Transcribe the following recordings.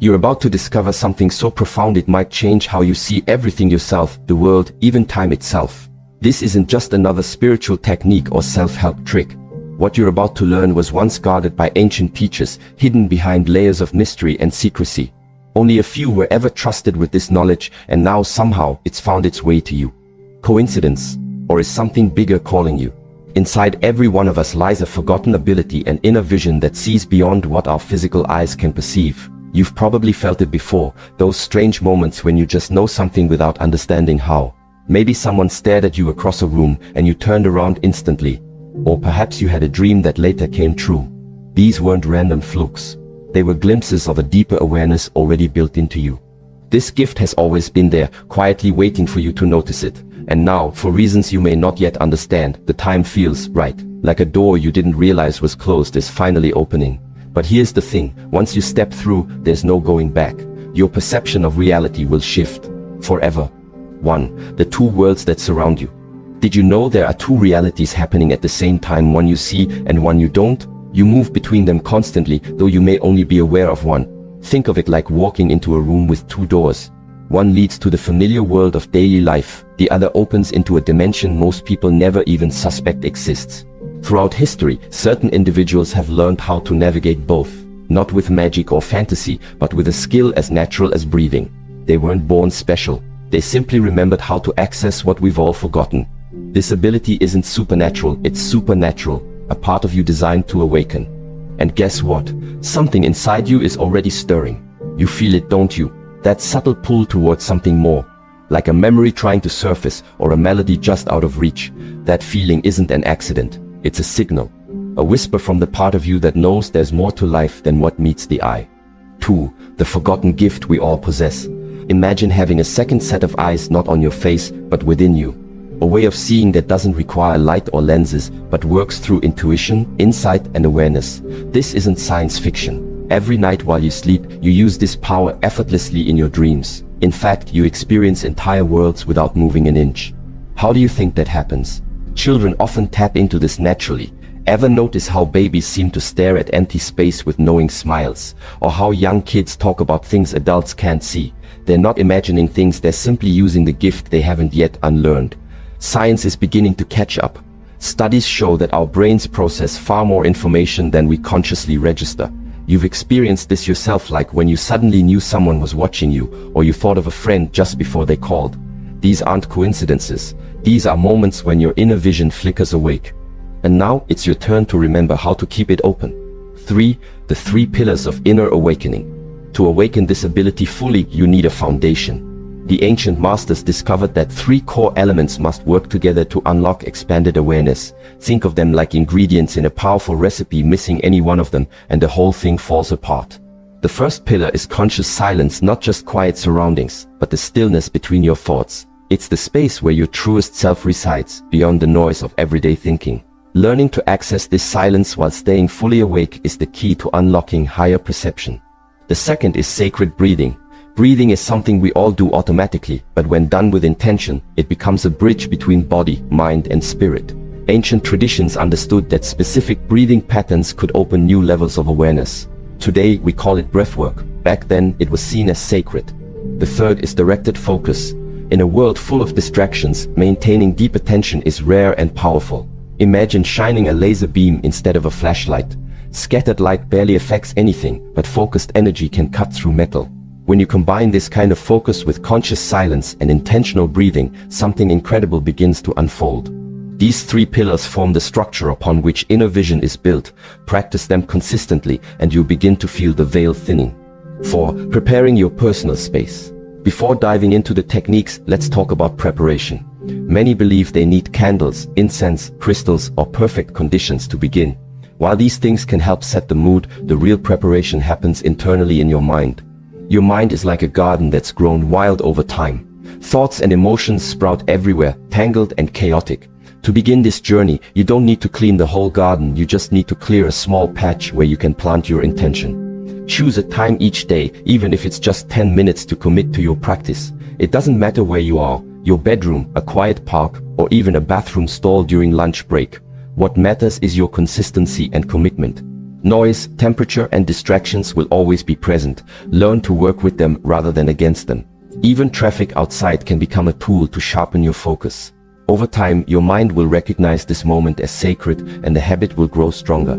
You're about to discover something so profound it might change how you see everything: yourself, the world, even time itself. This isn't just another spiritual technique or self-help trick. What you're about to learn was once guarded by ancient teachers, hidden behind layers of mystery and secrecy. Only a few were ever trusted with this knowledge, and now somehow it's found its way to you. Coincidence? Or is something bigger calling you? Inside every one of us lies a forgotten ability, an inner vision that sees beyond what our physical eyes can perceive. You've probably felt it before, those strange moments when you just know something without understanding how. Maybe someone stared at you across a room and you turned around instantly. Or perhaps you had a dream that later came true. These weren't random flukes. They were glimpses of a deeper awareness already built into you. This gift has always been there, quietly waiting for you to notice it. And now, for reasons you may not yet understand, the time feels right. Like a door you didn't realize was closed is finally opening. But here's the thing, once you step through, there's no going back. Your perception of reality will shift. Forever. 1. The two worlds that surround you. Did you know there are two realities happening at the same time, one you see and one you don't? You move between them constantly, though you may only be aware of one. Think of it like walking into a room with two doors. One leads to the familiar world of daily life, the other opens into a dimension most people never even suspect exists. Throughout history, certain individuals have learned how to navigate both, not with magic or fantasy, but with a skill as natural as breathing. They weren't born special. They simply remembered how to access what we've all forgotten. This ability isn't supernatural, it's supernatural, a part of you designed to awaken. And guess what? Something inside you is already stirring. You feel it, don't you? That subtle pull towards something more. Like a memory trying to surface or a melody just out of reach. That feeling isn't an accident. It's a signal. A whisper from the part of you that knows there's more to life than what meets the eye. 2. The forgotten gift we all possess. Imagine having a second set of eyes, not on your face, but within you. A way of seeing that doesn't require light or lenses, but works through intuition, insight, and awareness. This isn't science fiction. Every night while you sleep, you use this power effortlessly in your dreams. In fact, you experience entire worlds without moving an inch. How do you think that happens? Children often tap into this naturally. Ever notice how babies seem to stare at empty space with knowing smiles? Or how young kids talk about things adults can't see? They're not imagining things, they're simply using the gift they haven't yet unlearned. Science is beginning to catch up. Studies show that our brains process far more information than we consciously register. You've experienced this yourself, like when you suddenly knew someone was watching you, or you thought of a friend just before they called. These aren't coincidences. These are moments when your inner vision flickers awake. And now it's your turn to remember how to keep it open. 3. The 3 pillars of inner awakening. To awaken this ability fully, you need a foundation. The ancient masters discovered that 3 core elements must work together to unlock expanded awareness. Think of them like ingredients in a powerful recipe. Missing any one of them and the whole thing falls apart. The first pillar is conscious silence, not just quiet surroundings, but the stillness between your thoughts. It's the space where your truest self resides, beyond the noise of everyday thinking. Learning to access this silence while staying fully awake is the key to unlocking higher perception. The second is sacred breathing. Breathing is something we all do automatically, but when done with intention, it becomes a bridge between body, mind, and spirit. Ancient traditions understood that specific breathing patterns could open new levels of awareness. Today, we call it breathwork. Back then, it was seen as sacred. The third is directed focus. In a world full of distractions, maintaining deep attention is rare and powerful. Imagine shining a laser beam instead of a flashlight. Scattered light barely affects anything, but focused energy can cut through metal. When you combine this kind of focus with conscious silence and intentional breathing, something incredible begins to unfold. These 3 pillars form the structure upon which inner vision is built. Practice them consistently and you'll begin to feel the veil thinning. 4. Preparing your personal space. Before diving into the techniques, let's talk about preparation. Many believe they need candles, incense, crystals, or perfect conditions to begin. While these things can help set the mood, the real preparation happens internally in your mind. Your mind is like a garden that's grown wild over time. Thoughts and emotions sprout everywhere, tangled and chaotic. To begin this journey, you don't need to clean the whole garden, you just need to clear a small patch where you can plant your intention. Choose a time each day, even if it's just 10 minutes, to commit to your practice. It doesn't matter where you are, your bedroom, a quiet park, or even a bathroom stall during lunch break. What matters is your consistency and commitment. Noise, temperature, and distractions will always be present. Learn to work with them rather than against them. Even traffic outside can become a tool to sharpen your focus. Over time, your mind will recognize this moment as sacred and the habit will grow stronger.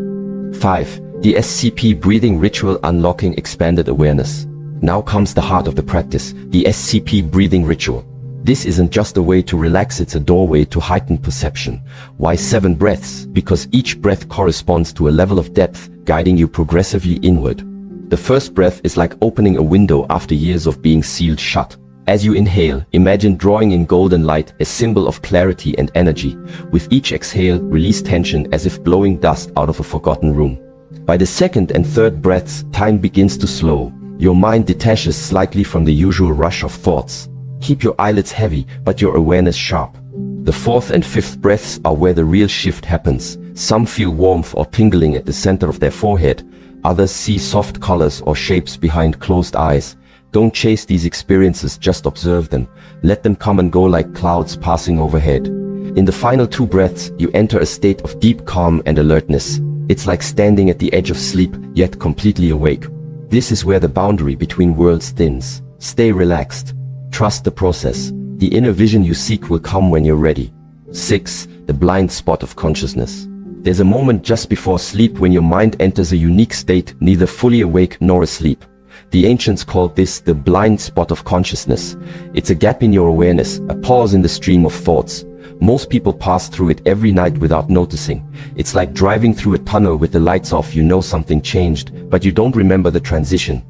5. The SCP breathing ritual, unlocking expanded awareness. Now comes the heart of the practice, the SCP breathing ritual. This isn't just a way to relax, it's a doorway to heightened perception. Why 7 breaths? Because each breath corresponds to a level of depth, guiding you progressively inward. The first breath is like opening a window after years of being sealed shut. As you inhale, imagine drawing in golden light, a symbol of clarity and energy. With each exhale, release tension as if blowing dust out of a forgotten room. By the second and third breaths, time begins to slow. Your mind detaches slightly from the usual rush of thoughts. Keep your eyelids heavy, but your awareness sharp. The fourth and fifth breaths are where the real shift happens. Some feel warmth or tingling at the center of their forehead. Others see soft colors or shapes behind closed eyes. Don't chase these experiences, just observe them. Let them come and go like clouds passing overhead. In the final 2 breaths, you enter a state of deep calm and alertness. It's like standing at the edge of sleep, yet completely awake. This is where the boundary between worlds thins. Stay relaxed. Trust the process. The inner vision you seek will come when you're ready. 6. The blind spot of consciousness. There's a moment just before sleep when your mind enters a unique state, neither fully awake nor asleep. The ancients called this the blind spot of consciousness. It's a gap in your awareness, a pause in the stream of thoughts. Most people pass through it every night without noticing. It's like driving through a tunnel with the lights off. You know something changed, but you don't remember the transition.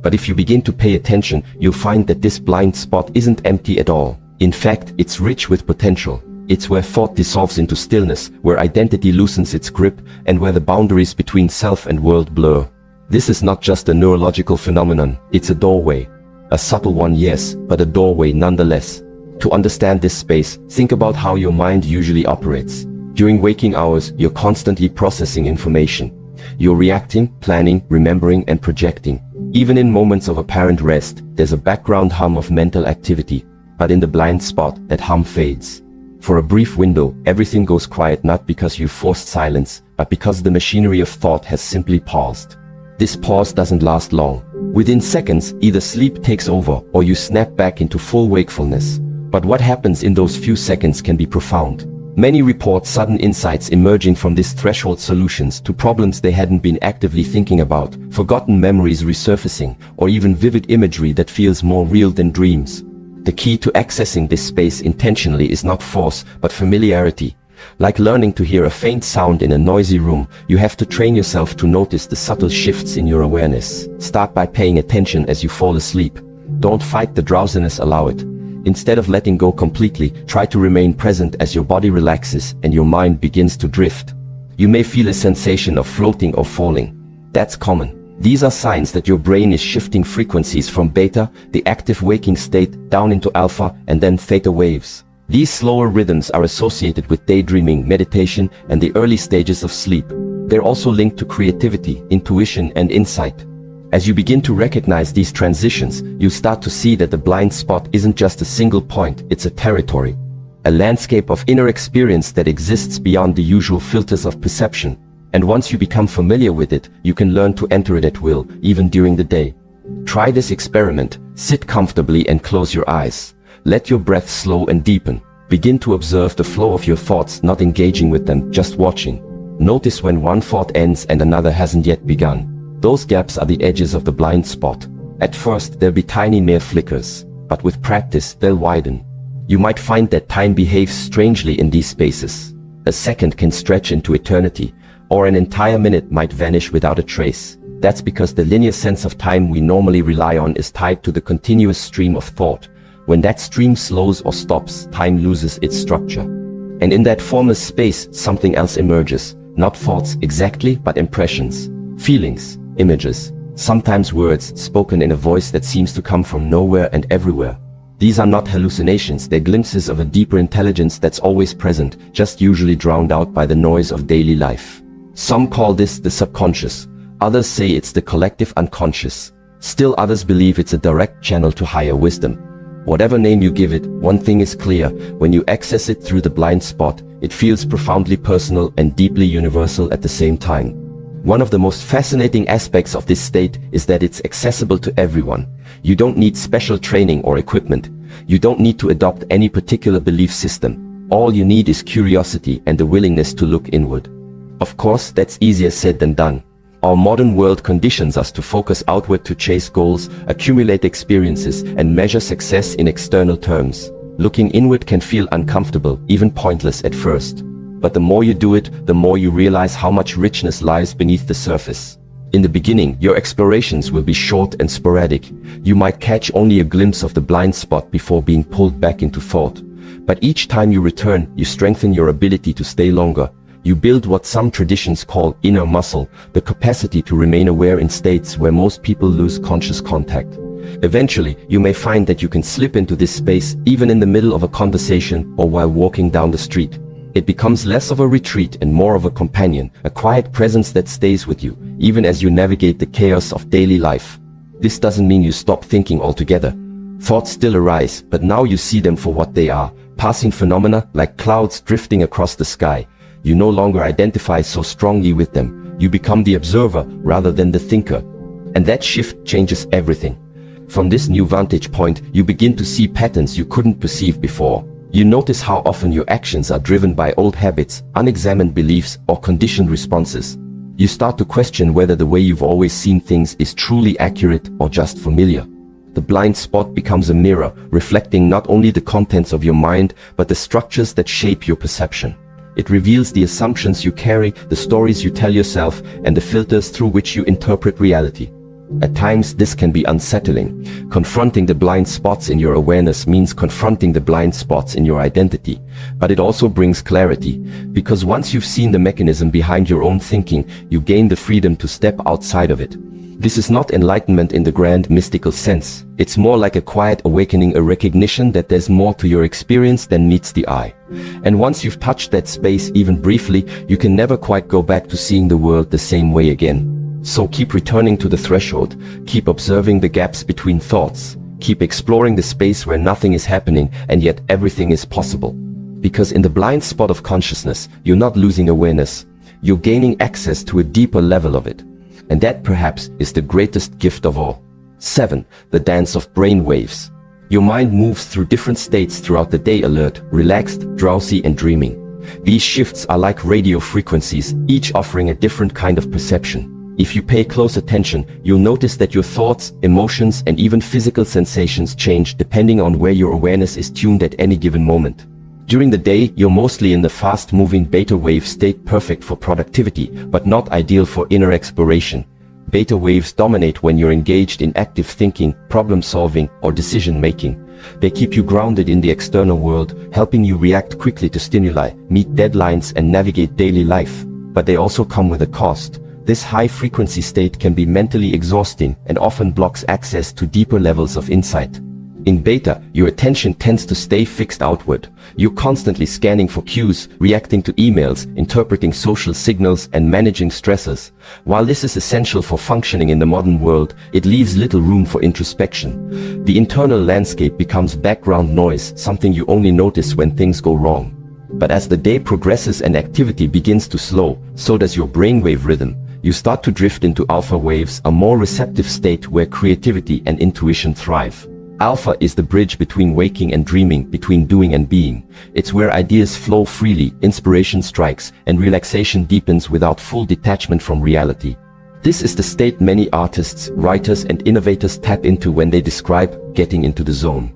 But if you begin to pay attention, you'll find that this blind spot isn't empty at all. In fact, it's rich with potential. It's where thought dissolves into stillness, where identity loosens its grip, and where the boundaries between self and world blur. This is not just a neurological phenomenon, it's a doorway. A subtle one, yes, but a doorway nonetheless. To understand this space, think about how your mind usually operates. During waking hours, you're constantly processing information. You're reacting, planning, remembering, and projecting. Even in moments of apparent rest, there's a background hum of mental activity. But in the blind spot, that hum fades. For a brief window, everything goes quiet, not because you forced silence, but because the machinery of thought has simply paused. This pause doesn't last long. Within seconds, either sleep takes over or you snap back into full wakefulness. But what happens in those few seconds can be profound. Many report sudden insights emerging from these threshold solutions to problems they hadn't been actively thinking about, forgotten memories resurfacing, or even vivid imagery that feels more real than dreams. The key to accessing this space intentionally is not force, but familiarity. Like learning to hear a faint sound in a noisy room, you have to train yourself to notice the subtle shifts in your awareness. Start by paying attention as you fall asleep. Don't fight the drowsiness, allow it. Instead of letting go completely, try to remain present as your body relaxes and your mind begins to drift. You may feel a sensation of floating or falling. That's common. These are signs that your brain is shifting frequencies from beta, the active waking state, down into alpha and then theta waves. These slower rhythms are associated with daydreaming, meditation, and the early stages of sleep. They're also linked to creativity, intuition, and insight. As you begin to recognize these transitions, you start to see that the blind spot isn't just a single point, it's a territory. A landscape of inner experience that exists beyond the usual filters of perception. And once you become familiar with it, you can learn to enter it at will, even during the day. Try this experiment. Sit comfortably and close your eyes. Let your breath slow and deepen. Begin to observe the flow of your thoughts, not engaging with them, just watching. Notice when one thought ends and another hasn't yet begun. Those gaps are the edges of the blind spot. At first, they'll be tiny mere flickers, but with practice, they'll widen. You might find that time behaves strangely in these spaces. A second can stretch into eternity, or an entire minute might vanish without a trace. That's because the linear sense of time we normally rely on is tied to the continuous stream of thought. When that stream slows or stops, time loses its structure. And in that formless space, something else emerges. Not thoughts exactly, but impressions, feelings, images, sometimes words spoken in a voice that seems to come from nowhere and everywhere. These are not hallucinations, they're glimpses of a deeper intelligence that's always present, just usually drowned out by the noise of daily life. Some call this the subconscious. Others say it's the collective unconscious. Still others believe it's a direct channel to higher wisdom. Whatever name you give it, one thing is clear: when you access it through the blind spot, it feels profoundly personal and deeply universal at the same time. One of the most fascinating aspects of this state is that it's accessible to everyone. You don't need special training or equipment. You don't need to adopt any particular belief system. All you need is curiosity and the willingness to look inward. Of course, that's easier said than done. Our modern world conditions us to focus outward to chase goals, accumulate experiences, and measure success in external terms. Looking inward can feel uncomfortable, even pointless at first. But the more you do it, the more you realize how much richness lies beneath the surface. In the beginning, your explorations will be short and sporadic. You might catch only a glimpse of the blind spot before being pulled back into thought. But each time you return, you strengthen your ability to stay longer. You build what some traditions call inner muscle, the capacity to remain aware in states where most people lose conscious contact. Eventually, you may find that you can slip into this space even in the middle of a conversation or while walking down the street. It becomes less of a retreat and more of a companion, a quiet presence that stays with you, even as you navigate the chaos of daily life. This doesn't mean you stop thinking altogether. Thoughts still arise, but now you see them for what they are, passing phenomena like clouds drifting across the sky. You no longer identify so strongly with them. You become the observer rather than the thinker. And that shift changes everything. From this new vantage point, you begin to see patterns you couldn't perceive before. You notice how often your actions are driven by old habits, unexamined beliefs, or conditioned responses. You start to question whether the way you've always seen things is truly accurate or just familiar. The blind spot becomes a mirror, reflecting not only the contents of your mind, but the structures that shape your perception. It reveals the assumptions you carry, the stories you tell yourself, and the filters through which you interpret reality. At times, this can be unsettling. Confronting the blind spots in your awareness means confronting the blind spots in your identity. But it also brings clarity, because once you've seen the mechanism behind your own thinking, you gain the freedom to step outside of it. This is not enlightenment in the grand mystical sense. It's more like a quiet awakening, a recognition that there's more to your experience than meets the eye. And once you've touched that space even briefly, you can never quite go back to seeing the world the same way again. So keep returning to the threshold, keep observing the gaps between thoughts, keep exploring the space where nothing is happening and yet everything is possible. Because in the blind spot of consciousness, you're not losing awareness, you're gaining access to a deeper level of it. And that perhaps is the greatest gift of all. 7. The dance of brain waves. Your mind moves through different states throughout the day: alert, relaxed, drowsy, and dreaming. These shifts are like radio frequencies, each offering a different kind of perception. If you pay close attention, you'll notice that your thoughts, emotions, and even physical sensations change depending on where your awareness is tuned at any given moment. During the day, you're mostly in the fast-moving beta wave state, perfect for productivity, but not ideal for inner exploration. Beta waves dominate when you're engaged in active thinking, problem-solving, or decision-making. They keep you grounded in the external world, helping you react quickly to stimuli, meet deadlines, and navigate daily life. But they also come with a cost. This high-frequency state can be mentally exhausting and often blocks access to deeper levels of insight. In beta, your attention tends to stay fixed outward. You're constantly scanning for cues, reacting to emails, interpreting social signals, and managing stressors. While this is essential for functioning in the modern world, it leaves little room for introspection. The internal landscape becomes background noise, something you only notice when things go wrong. But as the day progresses and activity begins to slow, so does your brainwave rhythm. You start to drift into alpha waves, a more receptive state where creativity and intuition thrive. Alpha is the bridge between waking and dreaming, between doing and being. It's where ideas flow freely, inspiration strikes, and relaxation deepens without full detachment from reality. This is the state many artists, writers, and innovators tap into when they describe getting into the zone.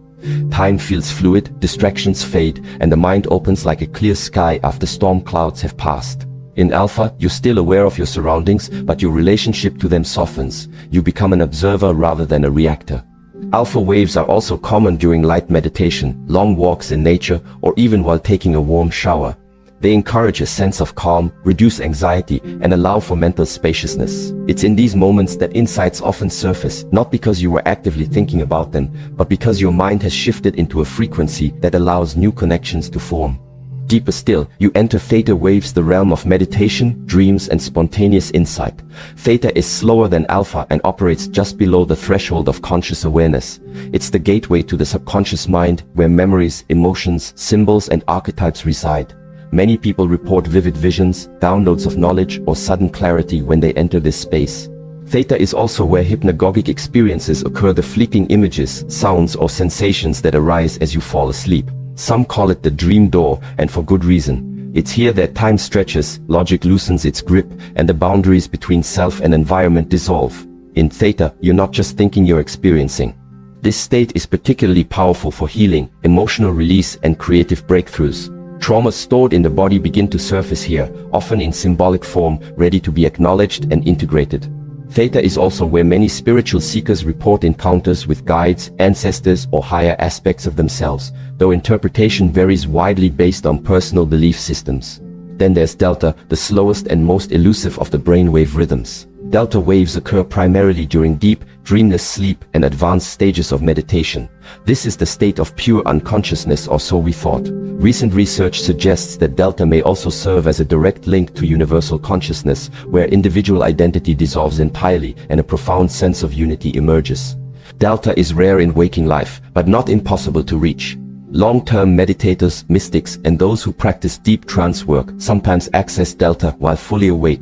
Time feels fluid, distractions fade, and the mind opens like a clear sky after storm clouds have passed. In alpha, you're still aware of your surroundings, but your relationship to them softens. You become an observer rather than a reactor. Alpha waves are also common during light meditation, long walks in nature, or even while taking a warm shower. They encourage a sense of calm, reduce anxiety, and allow for mental spaciousness. It's in these moments that insights often surface, not because you were actively thinking about them, but because your mind has shifted into a frequency that allows new connections to form. Deeper still, you enter theta waves, the realm of meditation, dreams, and spontaneous insight. Theta is slower than alpha and operates just below the threshold of conscious awareness. It's the gateway to the subconscious mind, where memories, emotions, symbols, and archetypes reside. Many people report vivid visions, downloads of knowledge, or sudden clarity when they enter this space. Theta is also where hypnagogic experiences occur, the fleeting images, sounds, or sensations that arise as you fall asleep. Some call it the dream door, and for good reason. It's here that time stretches, logic loosens its grip, and the boundaries between self and environment dissolve. In Theta, you're not just thinking, you're experiencing. This state is particularly powerful for healing, emotional release, and creative breakthroughs. Traumas stored in the body begin to surface here, often in symbolic form, ready to be acknowledged and integrated. Theta is also where many spiritual seekers report encounters with guides, ancestors, or higher aspects of themselves, though interpretation varies widely based on personal belief systems. Then there's Delta, the slowest and most elusive of the brainwave rhythms. Delta waves occur primarily during deep, dreamless sleep and advanced stages of meditation. This is the state of pure unconsciousness, or so we thought. Recent research suggests that Delta may also serve as a direct link to universal consciousness, where individual identity dissolves entirely and a profound sense of unity emerges. Delta is rare in waking life, but not impossible to reach. Long-term meditators, mystics, and those who practice deep trance work sometimes access Delta while fully awake.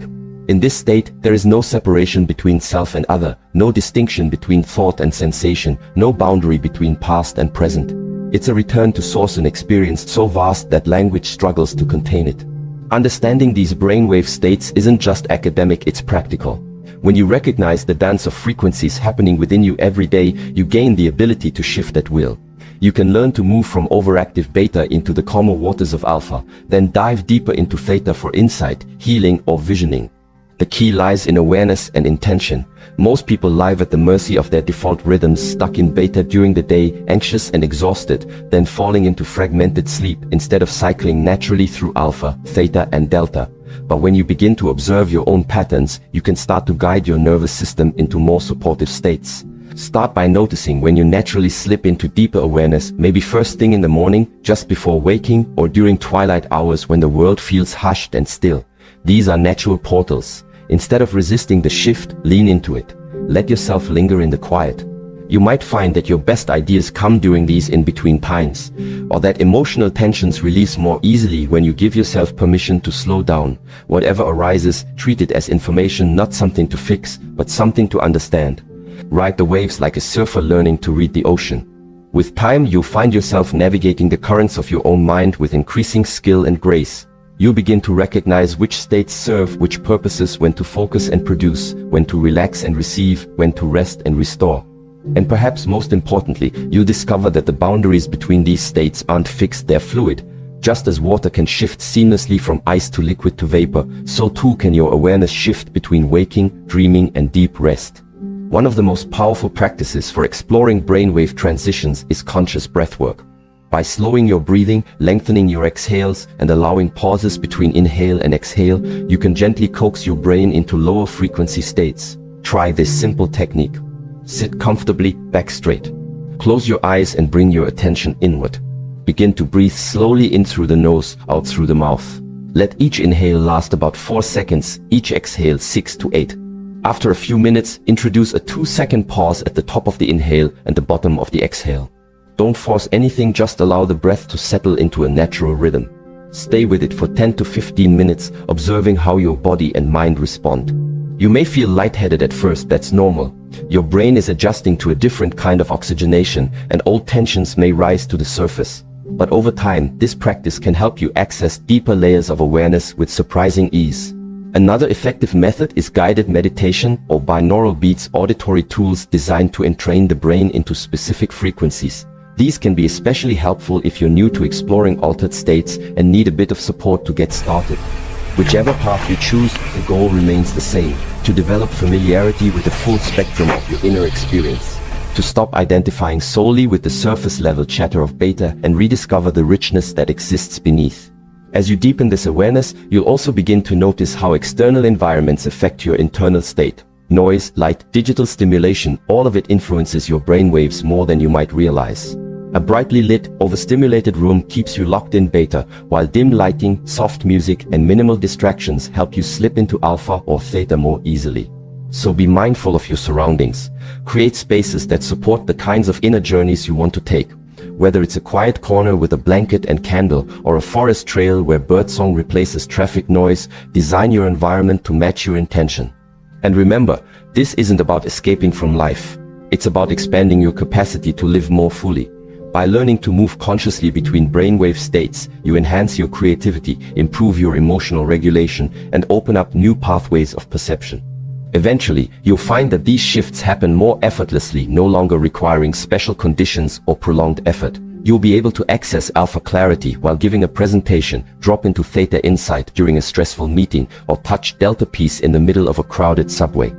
In this state, there is no separation between self and other, no distinction between thought and sensation, no boundary between past and present. It's a return to source, an experience so vast that language struggles to contain it. Understanding these brainwave states isn't just academic, it's practical. When you recognize the dance of frequencies happening within you every day, you gain the ability to shift at will. You can learn to move from overactive beta into the calmer waters of alpha, then dive deeper into theta for insight, healing, or visioning. The key lies in awareness and intention. Most people live at the mercy of their default rhythms, stuck in beta during the day, anxious and exhausted, then falling into fragmented sleep instead of cycling naturally through alpha, theta, and delta. But when you begin to observe your own patterns, you can start to guide your nervous system into more supportive states. Start by noticing when you naturally slip into deeper awareness, maybe first thing in the morning, just before waking, or during twilight hours when the world feels hushed and still. These are natural portals. Instead of resisting the shift, lean into it. Let yourself linger in the quiet. You might find that your best ideas come during these in-between times, or that emotional tensions release more easily when you give yourself permission to slow down. Whatever arises, treat it as information, not something to fix, but something to understand. Ride the waves like a surfer learning to read the ocean. With time, you'll find yourself navigating the currents of your own mind with increasing skill and grace. You'll begin to recognize which states serve which purposes, when to focus and produce, when to relax and receive, when to rest and restore. And perhaps most importantly, you'll discover that the boundaries between these states aren't fixed, they're fluid. Just as water can shift seamlessly from ice to liquid to vapor, so too can your awareness shift between waking, dreaming, and deep rest. One of the most powerful practices for exploring brainwave transitions is conscious breathwork. By slowing your breathing, lengthening your exhales, and allowing pauses between inhale and exhale, you can gently coax your brain into lower frequency states. Try this simple technique. Sit comfortably, back straight. Close your eyes and bring your attention inward. Begin to breathe slowly in through the nose, out through the mouth. Let each inhale last about 4 seconds, each exhale 6 to 8. After a few minutes, introduce a 2-second pause at the top of the inhale and the bottom of the exhale. Don't force anything, just allow the breath to settle into a natural rhythm. Stay with it for 10 to 15 minutes, observing how your body and mind respond. You may feel lightheaded at first, that's normal. Your brain is adjusting to a different kind of oxygenation, and old tensions may rise to the surface. But over time, this practice can help you access deeper layers of awareness with surprising ease. Another effective method is guided meditation or binaural beats, auditory tools designed to entrain the brain into specific frequencies. These can be especially helpful if you're new to exploring altered states and need a bit of support to get started. Whichever path you choose, the goal remains the same: to develop familiarity with the full spectrum of your inner experience. To stop identifying solely with the surface-level chatter of beta and rediscover the richness that exists beneath. As you deepen this awareness, you'll also begin to notice how external environments affect your internal state. Noise, light, digital stimulation, all of it influences your brainwaves more than you might realize. A brightly lit, overstimulated room keeps you locked in beta, while dim lighting, soft music, and minimal distractions help you slip into alpha or theta more easily. So be mindful of your surroundings. Create spaces that support the kinds of inner journeys you want to take. whether it's a quiet corner with a blanket and candle or a forest trail where birdsong replaces traffic noise. Design your environment to match your intention. And remember, this isn't about escaping from life. It's about expanding your capacity to live more fully. By learning to move consciously between brainwave states, you enhance your creativity, improve your emotional regulation, and open up new pathways of perception. Eventually, you'll find that these shifts happen more effortlessly, no longer requiring special conditions or prolonged effort. You'll be able to access alpha clarity while giving a presentation, drop into theta insight during a stressful meeting, or touch delta peace in the middle of a crowded subway.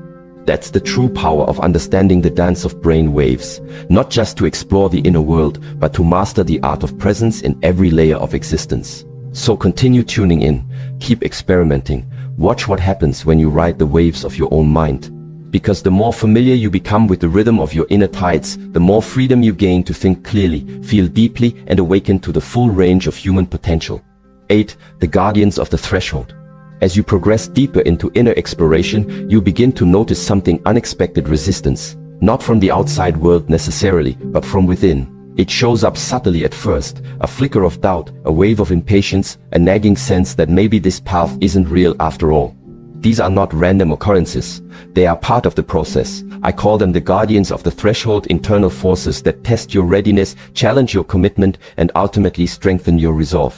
That's the true power of understanding the dance of brain waves, not just to explore the inner world, but to master the art of presence in every layer of existence. So continue tuning in, keep experimenting, watch what happens when you ride the waves of your own mind. Because the more familiar you become with the rhythm of your inner tides, the more freedom you gain to think clearly, feel deeply, and awaken to the full range of human potential. 8. The Guardians of the Threshold. As you progress deeper into inner exploration, you begin to notice something unexpected: resistance. Not from the outside world necessarily, but from within. It shows up subtly at first, a flicker of doubt, a wave of impatience, a nagging sense that maybe this path isn't real after all. These are not random occurrences. They are part of the process. I call them the guardians of the threshold, internal forces that test your readiness, challenge your commitment, and ultimately strengthen your resolve.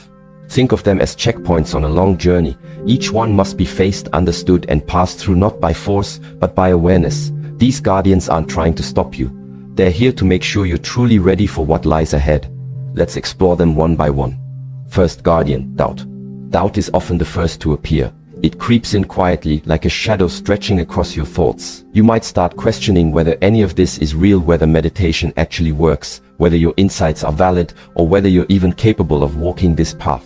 Think of them as checkpoints on a long journey. Each one must be faced, understood, and passed through not by force, but by awareness. These guardians aren't trying to stop you. They're here to make sure you're truly ready for what lies ahead. Let's explore them one by one. First guardian, doubt. Doubt is often the first to appear. It creeps in quietly, like a shadow stretching across your thoughts. You might start questioning whether any of this is real, whether meditation actually works, whether your insights are valid, or whether you're even capable of walking this path.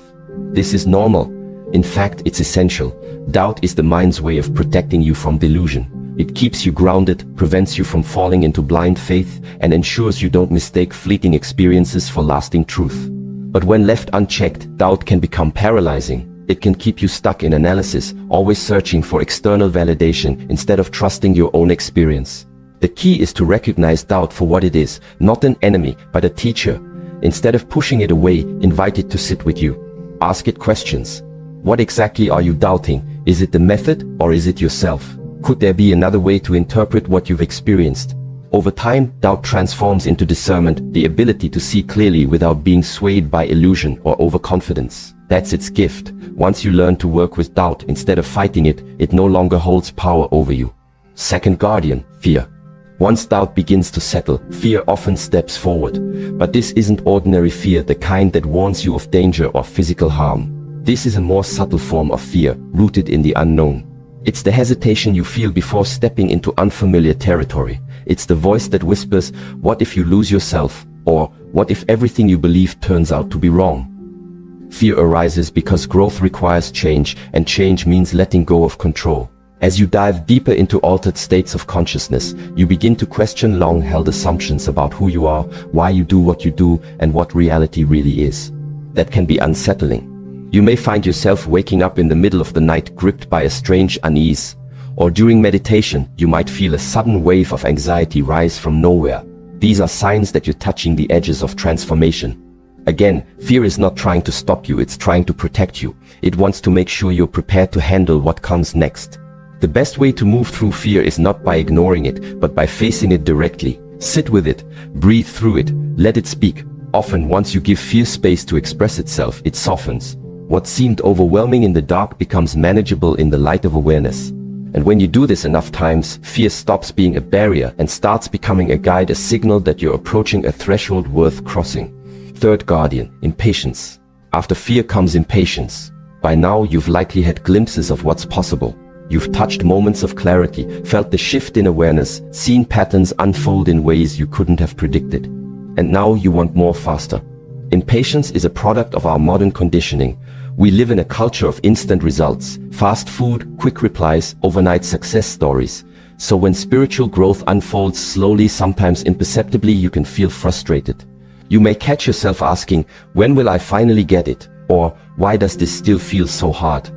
This is normal. In fact, it's essential. Doubt is the mind's way of protecting you from delusion. It keeps you grounded, prevents you from falling into blind faith, and ensures you don't mistake fleeting experiences for lasting truth. But when left unchecked, doubt can become paralyzing. It can keep you stuck in analysis, always searching for external validation instead of trusting your own experience. The key is to recognize doubt for what it is, not an enemy, but a teacher. Instead of pushing it away, invite it to sit with you. Ask it questions. What exactly are you doubting? Is it the method, or is it yourself? Could there be another way to interpret what you've experienced? Over time, doubt transforms into discernment, the ability to see clearly without being swayed by illusion or overconfidence. That's its gift. Once you learn to work with doubt instead of fighting it, it no longer holds power over you. Second guardian, fear. Once doubt begins to settle, fear often steps forward. But this isn't ordinary fear, the kind that warns you of danger or physical harm. This is a more subtle form of fear, rooted in the unknown. It's the hesitation you feel before stepping into unfamiliar territory. It's the voice that whispers, what if you lose yourself? Or, what if everything you believe turns out to be wrong? Fear arises because growth requires change, and change means letting go of control. As you dive deeper into altered states of consciousness, you begin to question long-held assumptions about who you are, why you do what you do, and what reality really is. That can be unsettling. You may find yourself waking up in the middle of the night gripped by a strange unease. Or during meditation, you might feel a sudden wave of anxiety rise from nowhere. These are signs that you're touching the edges of transformation. Again, fear is not trying to stop you, it's trying to protect you. It wants to make sure you're prepared to handle what comes next. The best way to move through fear is not by ignoring it, but by facing it directly. Sit with it, breathe through it, let it speak. Often, once you give fear space to express itself, it softens. What seemed overwhelming in the dark becomes manageable in the light of awareness. And when you do this enough times, fear stops being a barrier and starts becoming a guide, a signal that you're approaching a threshold worth crossing. Third guardian, impatience. After fear comes impatience. By now, you've likely had glimpses of what's possible. You've touched moments of clarity, felt the shift in awareness, seen patterns unfold in ways you couldn't have predicted. And now you want more faster. Impatience is a product of our modern conditioning. We live in a culture of instant results, fast food, quick replies, overnight success stories. So when spiritual growth unfolds slowly, sometimes imperceptibly, you can feel frustrated. You may catch yourself asking, when will I finally get it? Or, why does this still feel so hard?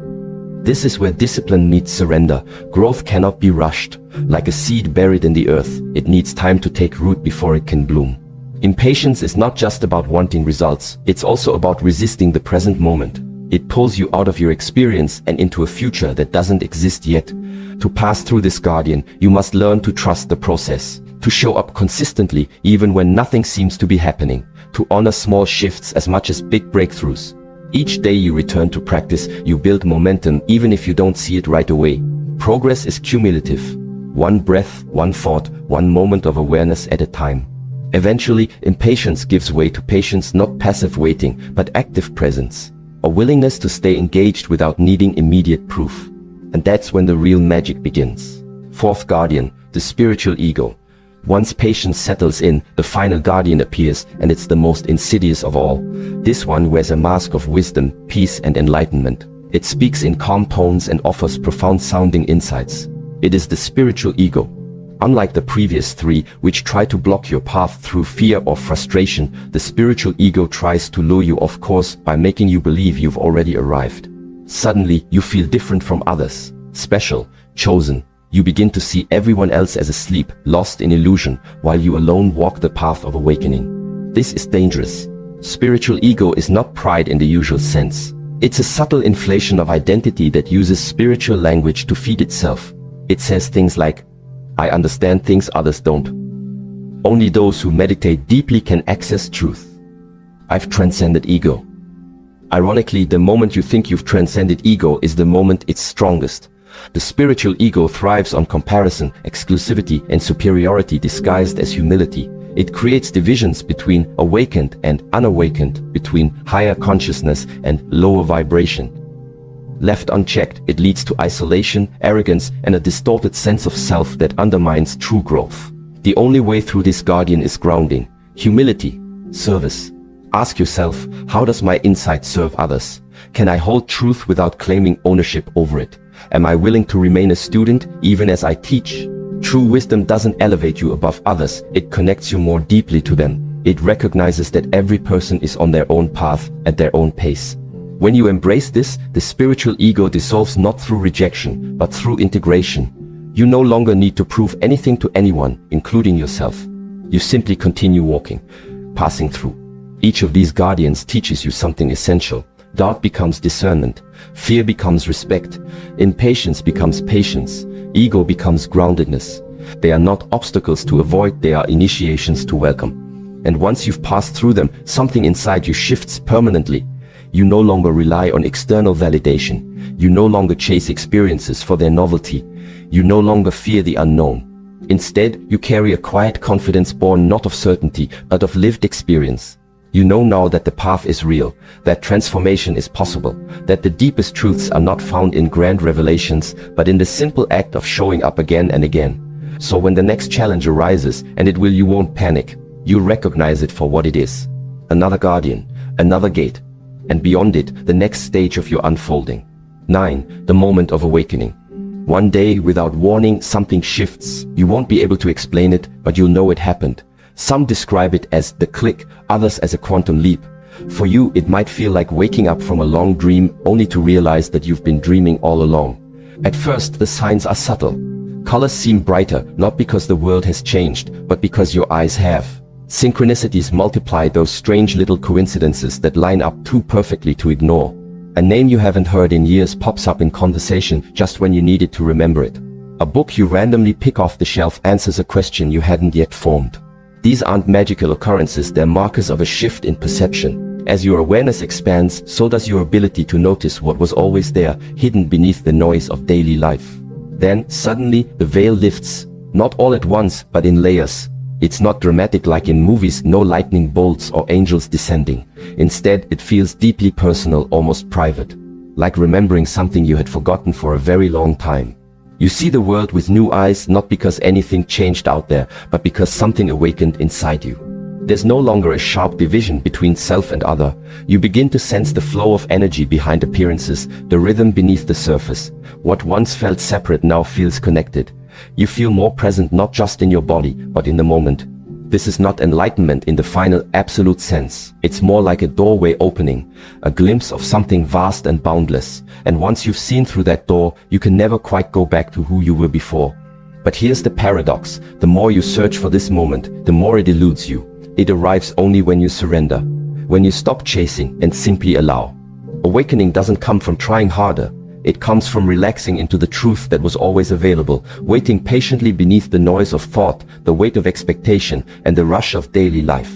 This is where discipline meets surrender. Growth cannot be rushed. Like a seed buried in the earth, it needs time to take root before it can bloom. Impatience is not just about wanting results, it's also about resisting the present moment. It pulls you out of your experience and into a future that doesn't exist yet. To pass through this guardian, you must learn to trust the process, to show up consistently even when nothing seems to be happening, to honor small shifts as much as big breakthroughs. Each day you return to practice, you build momentum even if you don't see it right away. Progress is cumulative. One breath, one thought, one moment of awareness at a time. Eventually, impatience gives way to patience, not passive waiting, but active presence. A willingness to stay engaged without needing immediate proof. And that's when the real magic begins. Fourth guardian, the spiritual ego. Once patience settles in, the final guardian appears, and it's the most insidious of all. This one wears a mask of wisdom, peace, and enlightenment. It speaks in calm tones and offers profound-sounding insights. It is the spiritual ego. Unlike the previous three, which try to block your path through fear or frustration, the spiritual ego tries to lure you off course by making you believe you've already arrived. Suddenly, you feel different from others, special, chosen. You begin to see everyone else as asleep, lost in illusion, while you alone walk the path of awakening. This is dangerous. Spiritual ego is not pride in the usual sense. It's a subtle inflation of identity that uses spiritual language to feed itself. It says things like, I understand things others don't. Only those who meditate deeply can access truth. I've transcended ego. Ironically, the moment you think you've transcended ego is the moment it's strongest. The spiritual ego thrives on comparison, exclusivity, and superiority disguised as humility. It creates divisions between awakened and unawakened, between higher consciousness and lower vibration. Left unchecked, it leads to isolation, arrogance, and a distorted sense of self that undermines true growth. The only way through this guardian is grounding, humility, service. Ask yourself, how does my insight serve others? Can I hold truth without claiming ownership over it? Am I willing to remain a student even as I teach? True wisdom doesn't elevate you above others, it connects you more deeply to them. It recognizes that every person is on their own path, at their own pace. When you embrace this, the spiritual ego dissolves not through rejection, but through integration. You no longer need to prove anything to anyone, including yourself. You simply continue walking, passing through. Each of these guardians teaches you something essential. Doubt becomes discernment, fear becomes respect, impatience becomes patience, ego becomes groundedness. They are not obstacles to avoid, they are initiations to welcome. And once you've passed through them, something inside you shifts permanently. You no longer rely on external validation. You no longer chase experiences for their novelty. You no longer fear the unknown. Instead, you carry a quiet confidence born not of certainty, but of lived experience. You know now that the path is real, that transformation is possible, that the deepest truths are not found in grand revelations, but in the simple act of showing up again and again. So when the next challenge arises, and it will, you won't panic. You recognize it for what it is. Another guardian, another gate. And beyond it, the next stage of your unfolding. 9. The moment of awakening. One day, without warning, something shifts. You won't be able to explain it, but you'll know it happened. Some describe it as the click, others as a quantum leap. For you, it might feel like waking up from a long dream, only to realize that you've been dreaming all along. At first, the signs are subtle. Colors seem brighter, not because the world has changed, but because your eyes have. Synchronicities multiply, those strange little coincidences that line up too perfectly to ignore. A name you haven't heard in years pops up in conversation just when you needed to remember it. A book you randomly pick off the shelf answers a question you hadn't yet formed. These aren't magical occurrences, they're markers of a shift in perception. As your awareness expands, so does your ability to notice what was always there, hidden beneath the noise of daily life. Then, suddenly, the veil lifts, not all at once, but in layers. It's not dramatic like in movies, no lightning bolts or angels descending. Instead, it feels deeply personal, almost private. Like remembering something you had forgotten for a very long time. You see the world with new eyes, not because anything changed out there, but because something awakened inside you. There's no longer a sharp division between self and other. You begin to sense the flow of energy behind appearances, the rhythm beneath the surface. What once felt separate now feels connected. You feel more present not just in your body, but in the moment. This is not enlightenment in the final, absolute sense. It's more like a doorway opening, a glimpse of something vast and boundless. And once you've seen through that door, you can never quite go back to who you were before. But here's the paradox. The more you search for this moment, the more it eludes you. It arrives only when you surrender, when you stop chasing and simply allow. Awakening doesn't come from trying harder. It comes from relaxing into the truth that was always available, waiting patiently beneath the noise of thought, the weight of expectation, and the rush of daily life.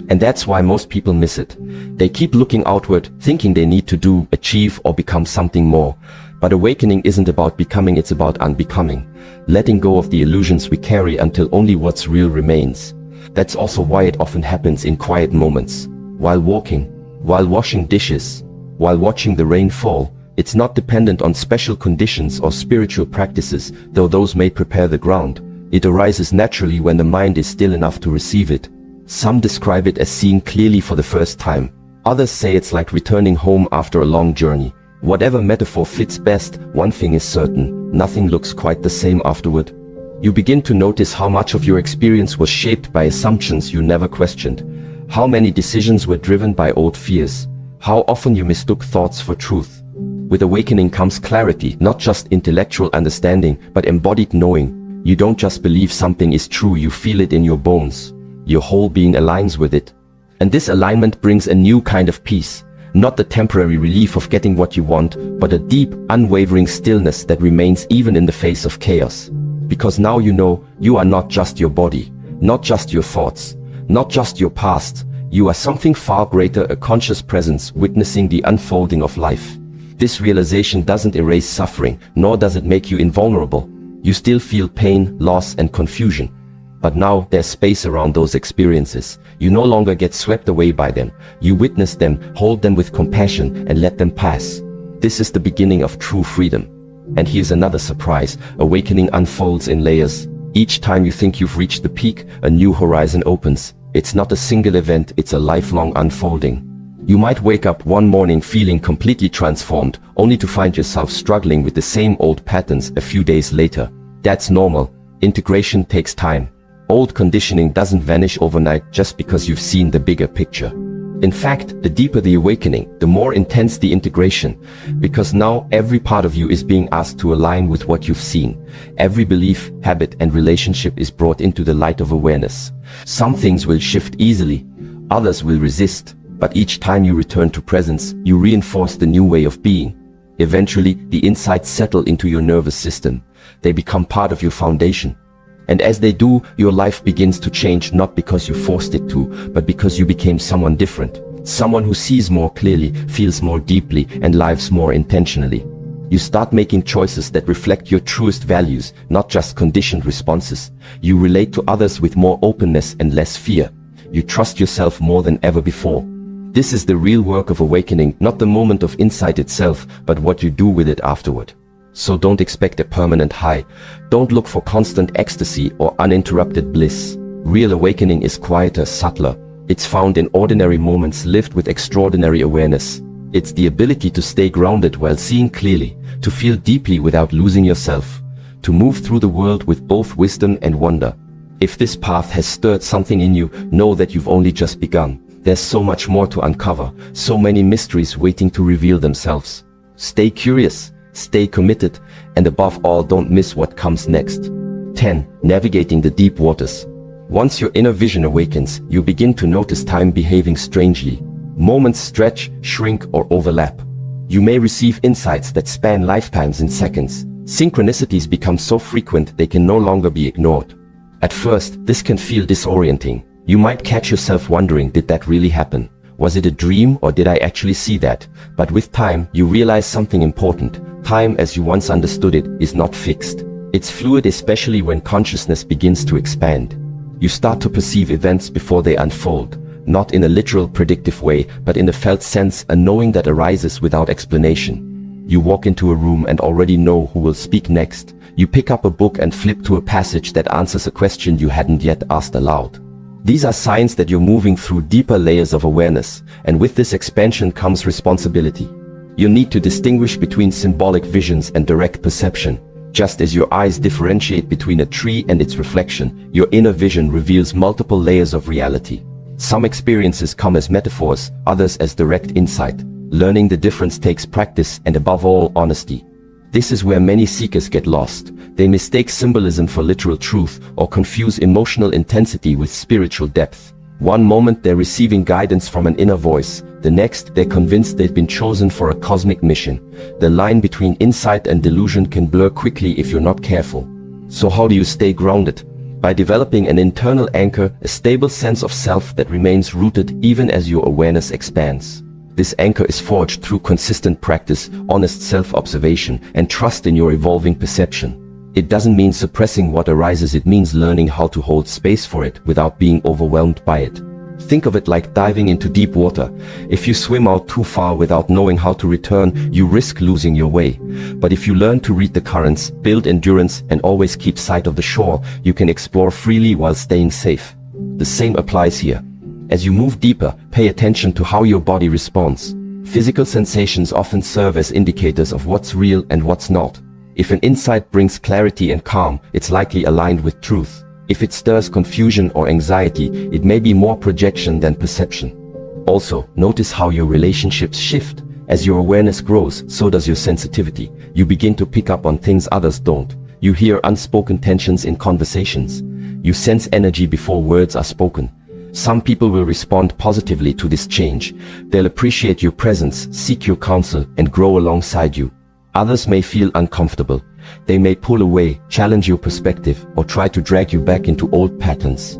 And that's why most people miss it. They keep looking outward, thinking they need to do, achieve, or become something more. But awakening isn't about becoming, it's about unbecoming. Letting go of the illusions we carry until only what's real remains. That's also why it often happens in quiet moments. While walking, while washing dishes, while watching the rain fall. It's not dependent on special conditions or spiritual practices, though those may prepare the ground. It arises naturally when the mind is still enough to receive it. Some describe it as seeing clearly for the first time. Others say it's like returning home after a long journey. Whatever metaphor fits best, one thing is certain: nothing looks quite the same afterward. You begin to notice how much of your experience was shaped by assumptions you never questioned. How many decisions were driven by old fears. How often you mistook thoughts for truth. With awakening comes clarity, not just intellectual understanding, but embodied knowing. You don't just believe something is true, you feel it in your bones. Your whole being aligns with it. And this alignment brings a new kind of peace. Not the temporary relief of getting what you want, but a deep, unwavering stillness that remains even in the face of chaos. Because now you know, you are not just your body, not just your thoughts, not just your past. You are something far greater, a conscious presence witnessing the unfolding of life. This realization doesn't erase suffering, nor does it make you invulnerable. You still feel pain, loss, and confusion. But now there's space around those experiences. You no longer get swept away by them. You witness them, hold them with compassion, and let them pass. This is the beginning of true freedom. And here's another surprise: awakening unfolds in layers. Each time you think you've reached the peak, a new horizon opens. It's not a single event, it's a lifelong unfolding. You might wake up one morning feeling completely transformed, only to find yourself struggling with the same old patterns a few days later. That's normal. Integration takes time. Old conditioning doesn't vanish overnight just because you've seen the bigger picture. In fact, the deeper the awakening, the more intense the integration, because now every part of you is being asked to align with what you've seen. Every belief, habit, and relationship is brought into the light of awareness. Some things will shift easily, others will resist. But each time you return to presence, you reinforce the new way of being. Eventually, the insights settle into your nervous system. They become part of your foundation. And as they do, your life begins to change, not because you forced it to, but because you became someone different. Someone who sees more clearly, feels more deeply, and lives more intentionally. You start making choices that reflect your truest values, not just conditioned responses. You relate to others with more openness and less fear. You trust yourself more than ever before. This is the real work of awakening, not the moment of insight itself, but what you do with it afterward. So don't expect a permanent high. Don't look for constant ecstasy or uninterrupted bliss. Real awakening is quieter, subtler. It's found in ordinary moments lived with extraordinary awareness. It's the ability to stay grounded while seeing clearly, to feel deeply without losing yourself, to move through the world with both wisdom and wonder. If this path has stirred something in you, know that you've only just begun. There's so much more to uncover, so many mysteries waiting to reveal themselves. Stay curious, stay committed, and above all, don't miss what comes next. 10. Navigating the deep waters. Once your inner vision awakens, you begin to notice time behaving strangely. Moments stretch, shrink, or overlap. You may receive insights that span lifetimes in seconds. Synchronicities become so frequent they can no longer be ignored. At first, this can feel disorienting. You might catch yourself wondering, did that really happen? Was it a dream, or did I actually see that? But with time, you realize something important. Time as you once understood it is not fixed. It's fluid, especially when consciousness begins to expand. You start to perceive events before they unfold, not in a literal predictive way, but in a felt sense, a knowing that arises without explanation. You walk into a room and already know who will speak next. You pick up a book and flip to a passage that answers a question you hadn't yet asked aloud. These are signs that you're moving through deeper layers of awareness, and with this expansion comes responsibility. You need to distinguish between symbolic visions and direct perception. Just as your eyes differentiate between a tree and its reflection, your inner vision reveals multiple layers of reality. Some experiences come as metaphors, others as direct insight. Learning the difference takes practice and, above all, honesty. This is where many seekers get lost. They mistake symbolism for literal truth or confuse emotional intensity with spiritual depth. One moment they're receiving guidance from an inner voice, the next they're convinced they've been chosen for a cosmic mission. The line between insight and delusion can blur quickly if you're not careful. So how do you stay grounded? By developing an internal anchor, a stable sense of self that remains rooted even as your awareness expands. This anchor is forged through consistent practice, honest self-observation, and trust in your evolving perception. It doesn't mean suppressing what arises, it means learning how to hold space for it without being overwhelmed by it. Think of it like diving into deep water. If you swim out too far without knowing how to return, you risk losing your way. But if you learn to read the currents, build endurance, and always keep sight of the shore, you can explore freely while staying safe. The same applies here. As you move deeper, pay attention to how your body responds. Physical sensations often serve as indicators of what's real and what's not. If an insight brings clarity and calm, it's likely aligned with truth. If it stirs confusion or anxiety, it may be more projection than perception. Also, notice how your relationships shift. As your awareness grows, so does your sensitivity. You begin to pick up on things others don't. You hear unspoken tensions in conversations. You sense energy before words are spoken. Some people will respond positively to this change. They'll appreciate your presence, seek your counsel, and grow alongside you. Others may feel uncomfortable. They may pull away, challenge your perspective, or try to drag you back into old patterns.